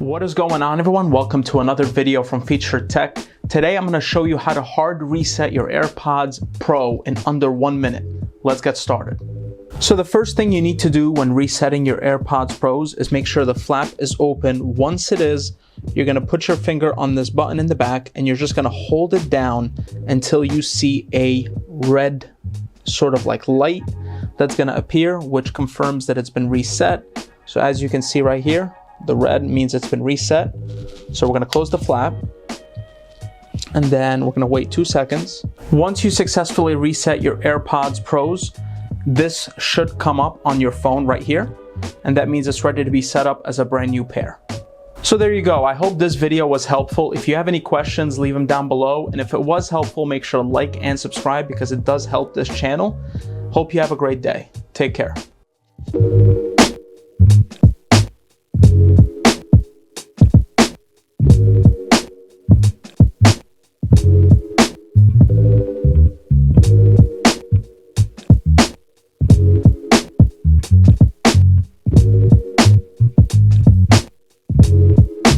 What is going on, everyone? Welcome to another video from Featured Tech. Today I'm going to show you how to hard reset your AirPods Pro in under 1 minute. Let's get started. So the first thing you need to do when resetting your AirPods Pros is make sure the flap is open. Once it is, you're going to put your finger on this button in the back and you're just going to hold it down until you see a red sort of like light that's going to appear, which confirms that it's been reset. So as you can see right here, the red means it's been reset. So we're going to close the flap and then we're going to wait 2 seconds. Once you successfully reset your AirPods Pros, this should come up on your phone right here, and that means it's ready to be set up as a brand new pair. So there you go. I hope this video was helpful. If you have any questions, leave them down below. And if it was helpful, make sure to like and subscribe because it does help this channel. Hope you have a great day. Take care.